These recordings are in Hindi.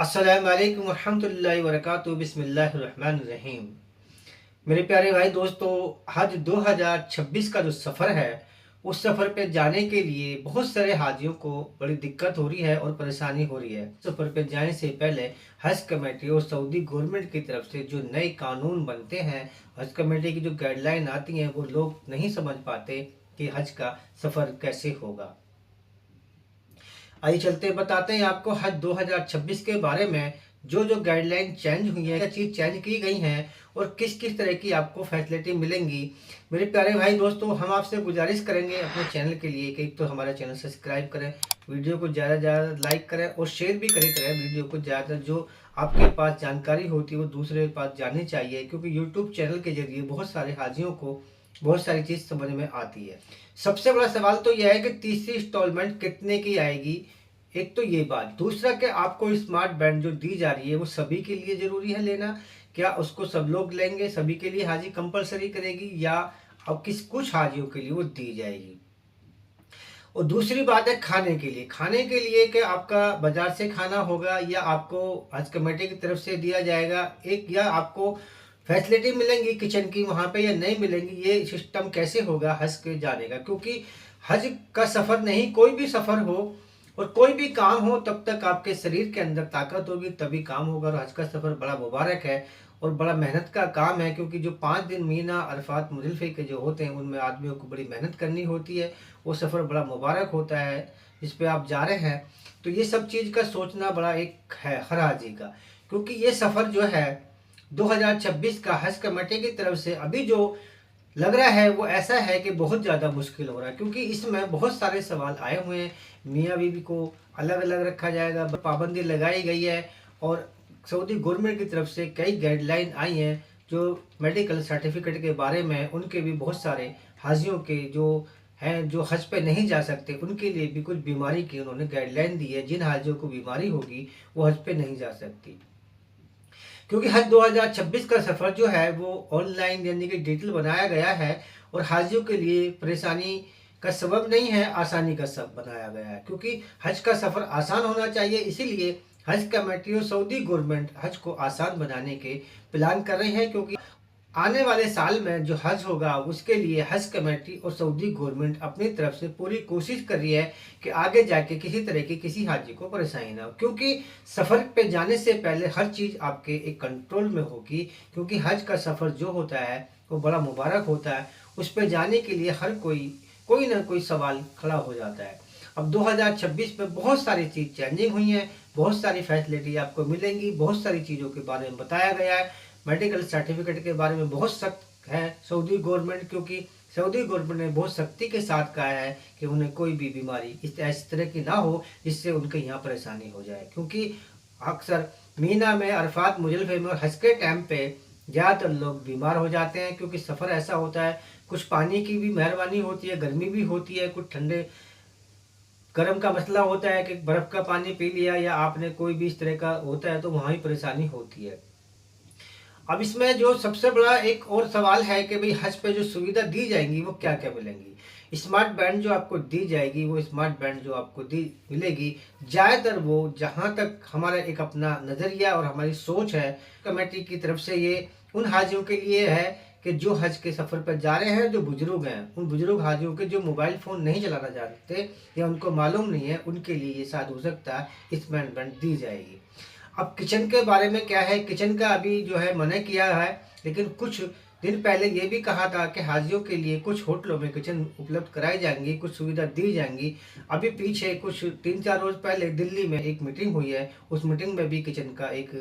अस्सलामु अलैकुम वरहमतुल्लाहि वबरकातुहू बिस्मिल्लाहिर्रहमानिर्रहीम। मेरे प्यारे भाई दोस्तों, हज 2026 का जो सफ़र है, उस सफ़र पे जाने के लिए बहुत सारे हाजियों को बड़ी दिक्कत हो रही है और परेशानी हो रही है। सफ़र पे जाने से पहले हज कमेटी और सऊदी गवर्नमेंट की तरफ से जो नए कानून बनते हैं, हज कमेटी की जो गाइडलाइन आती हैं, वो लोग नहीं समझ पाते कि हज का सफ़र कैसे होगा। आइए चलते बताते हैं आपको हज 2026 के बारे में। जो जो गाइडलाइन चेंज हुई है, क्या चीज़ चेंज की गई हैं और किस किस तरह की आपको फैसिलिटी मिलेंगी। मेरे प्यारे भाई दोस्तों, हम आपसे गुजारिश करेंगे अपने चैनल के लिए कि एक तो हमारा चैनल सब्सक्राइब करें, वीडियो को ज़्यादा से ज़्यादा लाइक करें और शेयर भी करें वीडियो को ज़्यादा। जो आपके पास जानकारी होती है वो दूसरे के पास जाननी चाहिए, क्योंकि यूट्यूब चैनल के जरिए बहुत सारे हाजियों को बहुत सारी चीज़ समझ में आती है। सबसे बड़ा सवाल तो यह है कि तीसरी इंस्टॉलमेंट कितने की आएगी। एक तो ये बात, दूसरा कि आपको स्मार्ट बैंड जो दी जा रही है वो सभी के लिए ज़रूरी है लेना। क्या उसको सब लोग लेंगे, सभी के लिए हाजी कंपलसरी करेगी, या अब कुछ हाजियों के लिए वो दी जाएगी। और दूसरी बात है खाने के लिए कि आपका बाजार से खाना होगा या आपको हज कमेटी की तरफ से दिया जाएगा एक, या आपको फैसिलिटी मिलेंगी किचन की वहाँ पे या नहीं मिलेंगी। ये सिस्टम कैसे होगा हज के जाने का, क्योंकि हज का सफ़र नहीं, कोई भी सफ़र हो और कोई भी काम हो, तब तक आपके शरीर के अंदर ताकत होगी तभी काम होगा। और हज का सफ़र बड़ा मुबारक है और बड़ा मेहनत का काम है, क्योंकि जो 5 दिन मीना अरफात मुजल्फे के जो होते हैं उनमें आदमियों को बड़ी मेहनत करनी होती है। वो सफ़र बड़ा मुबारक होता है जिस पे आप जा रहे हैं। तो ये सब चीज़ का सोचना बड़ा एक है हर हाजी का, क्योंकि ये सफ़र जो है 2026 का हज कमेटी की तरफ से अभी जो लग रहा है वो ऐसा है कि बहुत ज़्यादा मुश्किल हो रहा है, क्योंकि इसमें बहुत सारे सवाल आए हुए हैं। मियाँ बीवी को अलग अलग रखा जाएगा, पाबंदी लगाई गई है और सऊदी गवर्नमेंट की तरफ से कई गाइडलाइन आई हैं। जो मेडिकल सर्टिफिकेट के बारे में, उनके भी बहुत सारे हाजियों के जो हैं जो हज पे नहीं जा सकते, उनके लिए भी कुछ बीमारी की उन्होंने गाइडलाइन दी है। जिन हाजियों को बीमारी होगी वो हज पे नहीं जा सकती, क्योंकि हज 2026 का सफ़र जो है वो ऑनलाइन यानी कि डिजिटल बनाया गया है और हाजियों के लिए परेशानी का सबब नहीं है, आसानी का सबब बनाया गया है। क्योंकि हज का सफ़र आसान होना चाहिए, इसीलिए हज कमेटी और सऊदी गवर्नमेंट हज को आसान बनाने के प्लान कर रहे हैं। क्योंकि आने वाले साल में जो हज होगा उसके लिए हज कमेटी और सऊदी गवर्नमेंट अपनी तरफ से पूरी कोशिश कर रही है कि आगे जाके किसी तरह की किसी हाजी को परेशानी ना हो, क्योंकि सफ़र पे जाने से पहले हर चीज़ आपके एक कंट्रोल में होगी। क्योंकि हज का सफ़र जो होता है वो बड़ा मुबारक होता है, उस पर जाने के लिए हर कोई ना कोई सवाल खड़ा हो जाता है। अब 2026 में बहुत सारी चीज़ चेंजिंग हुई हैं, बहुत सारी फैसिलिटी आपको मिलेंगी, बहुत सारी चीज़ों के बारे में बताया गया है। मेडिकल सर्टिफिकेट के बारे में बहुत सख्त है सऊदी गवर्नमेंट, क्योंकि सऊदी गवर्नमेंट ने बहुत सख्ती के साथ कहा है कि उन्हें कोई भी बीमारी इस तरह की ना हो जिससे उनके यहाँ परेशानी हो जाए। क्योंकि अक्सर मीना में, अरफात मुजल्फे में और हज के टाइम पे ज़्यादातर लोग बीमार हो जाते हैं, क्योंकि सफ़र ऐसा होता है। कुछ पानी की भी मेहरबानी होती है, गर्मी भी होती है, कुछ ठंडे गर्म का मसला होता है कि बर्फ़ का पानी पी लिया या आपने कोई भी इस तरह का होता है तो वहाँ ही परेशानी होती है। अब इसमें जो सबसे बड़ा एक और सवाल है कि भाई हज पे जो सुविधा दी जाएंगी वो क्या क्या मिलेंगी। स्मार्ट बैंड जो आपको दी जाएगी, वो स्मार्ट बैंड जो आपको दी मिलेगी, ज़्यादातर वो जहाँ तक हमारा एक अपना नज़रिया और हमारी सोच है, कमेटी की तरफ से ये उन हाजियों के लिए है कि जो हज के सफ़र पर जा रहे हैं, जो बुजुर्ग हैं, उन बुजुर्ग हाजियों के जो मोबाइल फ़ोन नहीं चलाना जानते या उनको मालूम नहीं है, उनके लिए ये शायद हो सकता है स्मार्ट बैंड दी जाएगी। अब किचन के बारे में क्या है, किचन का अभी जो है मना किया है, लेकिन कुछ दिन पहले ये भी कहा था कि हाजियों के लिए कुछ होटलों में किचन उपलब्ध कराई जाएंगी, कुछ सुविधा दी जाएंगी। अभी पीछे कुछ 3-4 रोज पहले दिल्ली में एक मीटिंग हुई है, उस मीटिंग में भी किचन का एक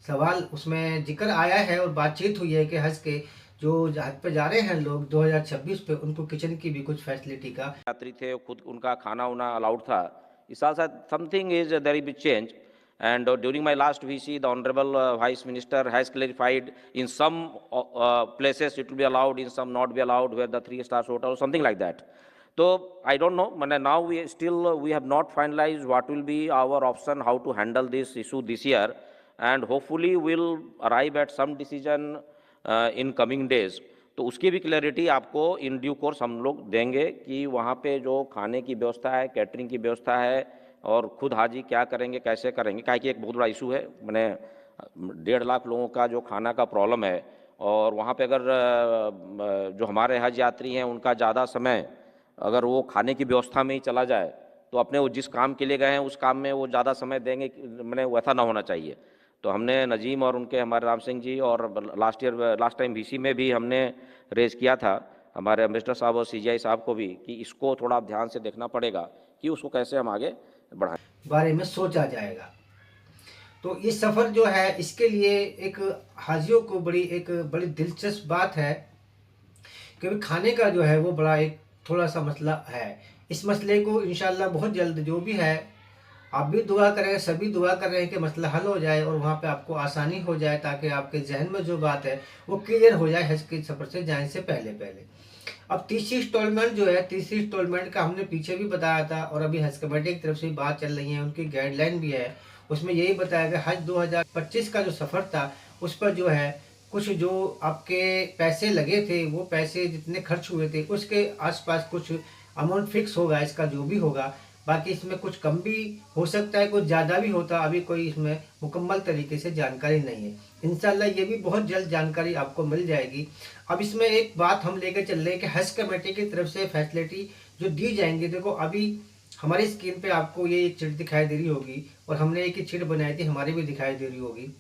सवाल उसमें जिक्र आया है और बातचीत हुई है कि हज के जो हज पे जा रहे हैं लोग 2026 पे, उनको किचन की भी कुछ फैसिलिटी का यात्री थे खुद उनका खाना उना अलाउड था। इस साल शायद something is there be change and during my last VC the honorable vice minister has clarified in some places it will be allowed, in some not be allowed, where the 3 star hotel or something like that. So I don't know, but now we have not finalized what will be our option how to handle this issue this year, and hopefully we'll arrive at some decision in coming days. तो उसकी भी क्लैरिटी आपको इन ड्यू कोर्स हम लोग देंगे कि वहाँ पे जो खाने की व्यवस्था है, कैटरिंग की व्यवस्था है, और खुद हाजी क्या करेंगे, कैसे करेंगे, काहे कि एक बहुत बड़ा इशू है। मैंने 1.5 लाख लोगों का जो खाना का प्रॉब्लम है, और वहाँ पे अगर जो हमारे हज यात्री हैं उनका ज़्यादा समय अगर वो खाने की व्यवस्था में ही चला जाए, तो अपने वो जिस काम के लिए गए हैं उस काम में वो ज़्यादा समय देंगे, मैंने वैसा ना होना चाहिए। तो हमने नजीम और उनके हमारे राम सिंह जी, और लास्ट टाइम वीसी में भी हमने रेज किया था हमारे एम्बेसडर साहब और सीजीआई साहब को भी, कि इसको थोड़ा आप ध्यान से देखना पड़ेगा कि उसको कैसे हम आगे बढ़ाएं। बारे में सोचा जाएगा। तो ये सफ़र जो है इसके लिए एक हाजियों को एक बड़ी दिलचस्प बात है, क्योंकि खाने का जो है वो बड़ा एक थोड़ा सा मसला है। इस मसले को इंशाल्लाह बहुत जल्द जो भी है, आप भी दुआ करें, सभी दुआ कर रहे हैं कि मसला हल हो जाए और वहाँ पे आपको आसानी हो जाए, ताकि आपके जहन में जो बात है वो क्लियर हो जाए हज के सफ़र से जाने से पहले पहले। अब तीसरी इंस्टॉलमेंट जो है, तीसरी इंस्टॉलमेंट का हमने पीछे भी बताया था, और अभी हज कमेटी की तरफ से बात चल रही है, उनकी गाइडलाइन भी है, उसमें यही बताया गया हज 2025 का जो सफ़र था उस पर जो है कुछ जो आपके पैसे लगे थे, वो पैसे जितने खर्च हुए थे उसके आसपास कुछ अमाउंट फिक्स होगा इसका जो भी होगा। बाकी इसमें कुछ कम भी हो सकता है, कुछ ज़्यादा भी होता, अभी कोई इसमें मुकम्मल तरीके से जानकारी नहीं है। इंशाल्लाह ये भी बहुत जल्द जानकारी आपको मिल जाएगी। अब इसमें एक बात हम लेकर चल रहे हैं कि हज कमेटी की तरफ से फैसिलिटी जो दी जाएंगी, देखो अभी हमारी स्क्रीन पे आपको ये एक चिट दिखाई दे रही होगी, और हमने एक ही चिट बनाई थी, हमारी भी दिखाई दे रही होगी।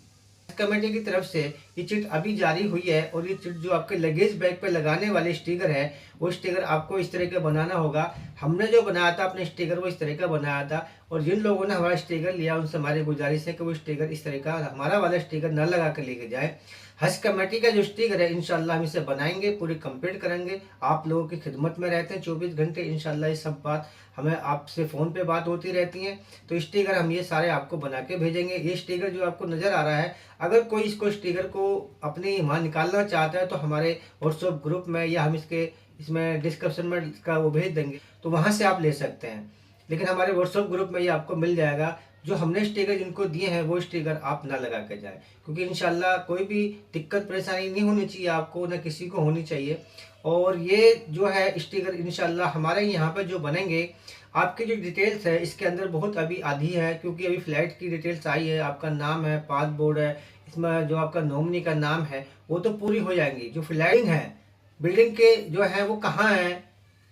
कमेटी की तरफ से ये चिट अभी जारी हुई है, और ये चिट जो आपके लगेज बैग पे लगाने वाले स्टिकर है, वो स्टिकर आपको इस तरह का बनाना होगा। हमने जो बनाया था अपने स्टिकर वो इस तरह का बनाया था, और जिन लोगों ने हमारा स्टिकर लिया उनसे हमारी गुजारिश है कि वो स्टिकर इस तरह का हमारा वाला स्टिकर न लगा कर लेके जाए। हज कमेटी का जो स्टिकर है इंशाल्लाह हम इसे बनाएंगे, पूरी कंप्लीट करेंगे, आप लोगों की खिदमत में रहते हैं 24 घंटे। इंशाल्लाह ये सब बात हमें आपसे फ़ोन पे बात होती रहती है, तो स्टिकर हम ये सारे आपको बना के भेजेंगे। ये स्टिकर जो आपको नज़र आ रहा है, अगर कोई इसको स्टिकर को अपनी वहाँ निकालना चाहता है तो हमारे व्हाट्सएप ग्रुप में, या हम इसमें डिस्क्रिप्शन में इसका वो भेज देंगे, तो वहाँ से आप ले सकते हैं। लेकिन हमारे व्हाट्सएप ग्रुप में ये आपको मिल जाएगा। जो हमने स्टिकर जिनको दिए हैं वो स्टिकर आप ना लगा के जाएं, क्योंकि इंशाल्लाह कोई भी दिक्कत परेशानी नहीं होनी चाहिए आपको, ना किसी को होनी चाहिए। और ये जो है स्टिकर इंशाल्लाह हमारे यहाँ पर जो बनेंगे, आपकी जो डिटेल्स है इसके अंदर बहुत अभी आधी है, क्योंकि अभी फ्लैट की डिटेल्स आई है, आपका नाम है, पासपोर्ट है, इसमें जो आपका नॉमिनी का नाम है वो तो पूरी हो जाएंगी। जो फ्लैटिंग है, बिल्डिंग के जो है वो कहाँ है,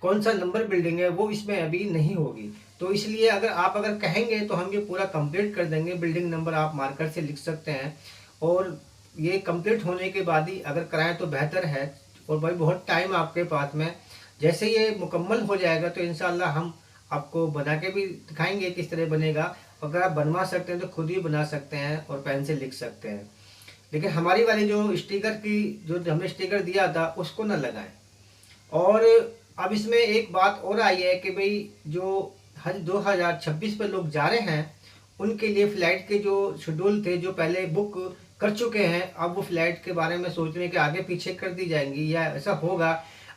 कौन सा नंबर बिल्डिंग है, वो इसमें अभी नहीं होगी। तो इसलिए अगर कहेंगे तो हम ये पूरा कंप्लीट कर देंगे। बिल्डिंग नंबर आप मार्कर से लिख सकते हैं, और ये कंप्लीट होने के बाद ही अगर कराएं तो बेहतर है। और भाई बहुत टाइम आपके पास में, जैसे ये मुकम्मल हो जाएगा तो इंशाल्लाह हम आपको बना के भी दिखाएंगे किस तरह बनेगा। अगर आप बनवा सकते हैं तो खुद ही बना सकते हैं और पेन से लिख सकते हैं, लेकिन हमारी वाली जो स्टिकर की जो हमने स्टिकर दिया था उसको ना लगाएं। और अब इसमें एक बात और आई है कि भाई जो हज 2026 पे लोग जा रहे हैं उनके लिए फ़्लाइट के जो शेड्यूल थे, जो पहले बुक कर चुके हैं, अब वो फ़्लाइट के बारे में सोच रहे हैं कि आगे पीछे कर दी जाएंगी या ऐसा होगा।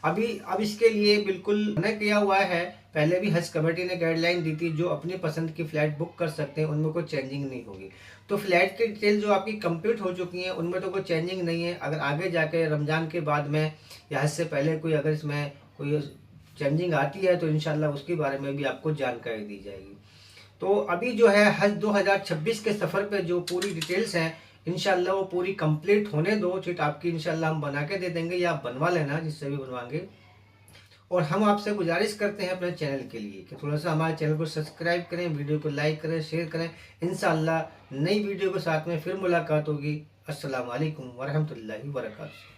अब इसके लिए बिल्कुल मना किया हुआ है। पहले भी हज कमेटी ने गाइडलाइन दी थी, जो अपनी पसंद की फ़्लाइट बुक कर सकते हैं, उनमें कोई चेंजिंग नहीं होगी। तो फ़्लाइट की डिटेल जो आपकी कंप्लीट हो चुकी हैं उनमें तो कोई चेंजिंग नहीं है। अगर आगे जाके रमज़ान के बाद में या हज से पहले कोई अगर इसमें कोई चेंजिंग आती है तो इंशाल्लाह उसके बारे में भी आपको जानकारी दी जाएगी। तो अभी जो है हज 2026 के सफ़र पे जो पूरी डिटेल्स हैं इंशाल्लाह वो पूरी कंप्लीट होने दो। चिट आपकी इंशाल्लाह हम बना के दे देंगे, या आप बनवा लेना जिससे भी बनवाएंगे। और हम आपसे गुजारिश करते हैं अपने चैनल के लिए कि थोड़ा सा हमारे चैनल को सब्सक्राइब करें, वीडियो को लाइक करें, शेयर करें। इंशाल्लाह नई वीडियो के साथ में फिर मुलाकात होगी। अस्सलाम वालेकुम वरहमतुल्लाहि वबरकातुहू।